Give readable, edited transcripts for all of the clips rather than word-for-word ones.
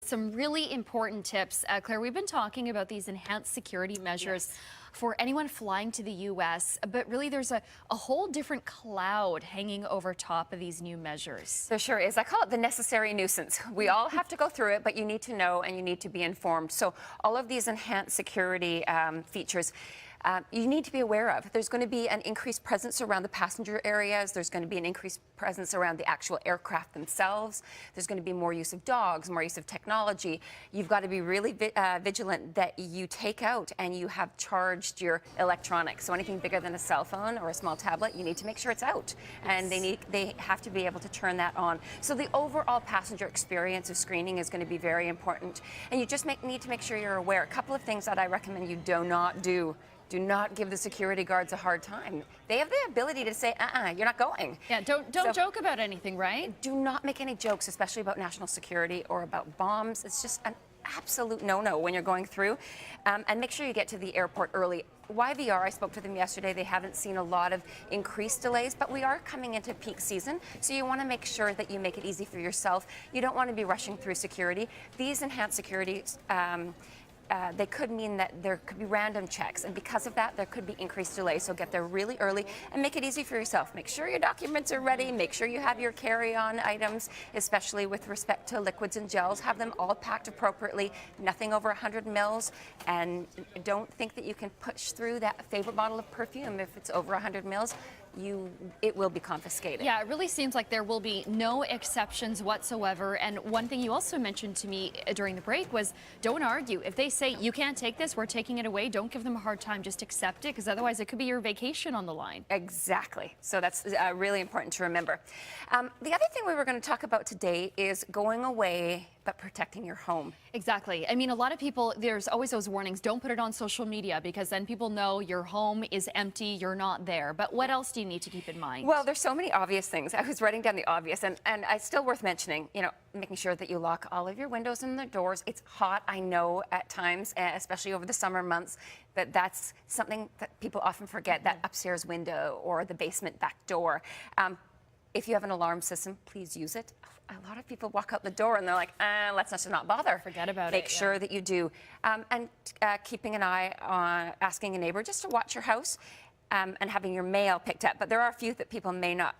some really important tips. Claire, we've been talking about these enhanced security measures for anyone flying to the U.S., but really there's a whole different cloud hanging over top of these new measures. There sure is. I call it the necessary nuisance. We all have to go through it, but you need to know and you need to be informed. So all of these enhanced security features, you need to be aware of. There's going to be an increased presence around the passenger areas. There's going to be an increased presence around the actual aircraft themselves. There's going to be more use of dogs, more use of technology. You've got to be really vigilant that you take out and you have charged your electronics. So anything bigger than a cell phone or a small tablet, you need to make sure it's out. And they have to be able to turn that on. So the overall passenger experience of screening is going to be very important. And you just need to make sure you're aware. A couple of things that I recommend you do not do. Do not give the security guards a hard time. They have the ability to say, you're not going. Yeah, don't joke about anything, right? Do not make any jokes, especially about national security or about bombs. It's just an absolute no-no when you're going through. And make sure you get to the airport early. YVR, I spoke to them yesterday, they haven't seen a lot of increased delays, but we are coming into peak season, so you want to make sure that you make it easy for yourself. You don't want to be rushing through security. These enhanced security they could mean that there could be random checks, and because of that, there could be increased delays. So get there really early and make it easy for yourself. Make sure your documents are ready. Make sure you have your carry-on items, especially with respect to liquids and gels. Have them all packed appropriately, nothing over 100 mils, and don't think that you can push through that favorite bottle of perfume if it's over 100 mils. It will be confiscated. Yeah, it really seems like there will be no exceptions whatsoever. And one thing you also mentioned to me during the break was don't argue. If they say you can't take this, we're taking it away, don't give them a hard time. Just accept it, because otherwise it could be your vacation on the line. Exactly. So that's really important to remember. The other thing we were going to talk about today is going away but protecting your home. Exactly. I mean, a lot of people, there's always those warnings, don't put it on social media, because then people know your home is empty, you're not there. But what else do you need to keep in mind? Well, there's so many obvious things. I was writing down the obvious, and it's still worth mentioning, you know, making sure that you lock all of your windows and the doors. It's hot, I know, at times, especially over the summer months, but that's something that people often forget, that upstairs window or the basement back door. If you have an alarm system, please use it. A lot of people walk out the door and they're like, let's just not bother. Forget about it. Make sure that you do. And keeping an eye on asking a neighbor just to watch your house and having your mail picked up. But there are a few that people may not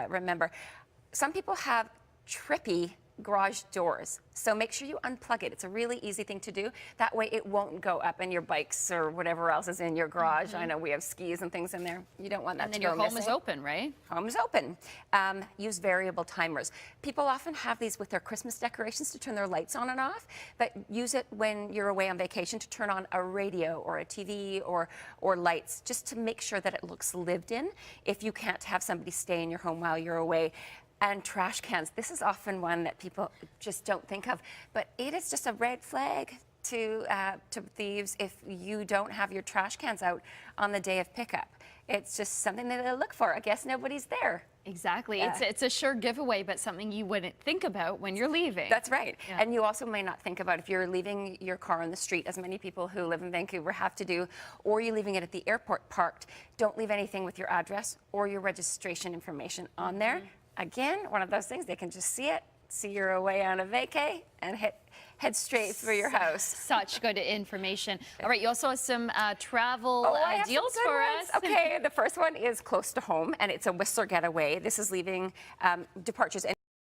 remember. Some people have trippy garage doors, so make sure you unplug it. It's a really easy thing to do. That way it won't go up in your bikes or whatever else is in your garage. I know we have skis and things in there. You don't want that to go missing. And then your home is open, right? Home is open. Use variable timers. People often have these with their Christmas decorations to turn their lights on and off, but use it when you're away on vacation to turn on a radio or a TV or lights, just to make sure that it looks lived in if you can't have somebody stay in your home while you're away. And trash cans. This is often one that people just don't think of, but it is just a red flag to thieves if you don't have your trash cans out on the day of pickup. It's just something that they look for. I guess nobody's there. Exactly. Yeah. It's a sure giveaway, but something you wouldn't think about when you're leaving. That's right. Yeah. And you also may not think about if you're leaving your car on the street, as many people who live in Vancouver have to do, or you're leaving it at the airport parked. Don't leave anything with your address or your registration information on there. Again, one of those things, they can just see it, see you're away on a vacay, and head straight for your house. Such good information. All right, you also have some travel deals for us. Okay, the first one is close to home, and it's a Whistler getaway. This is leaving departures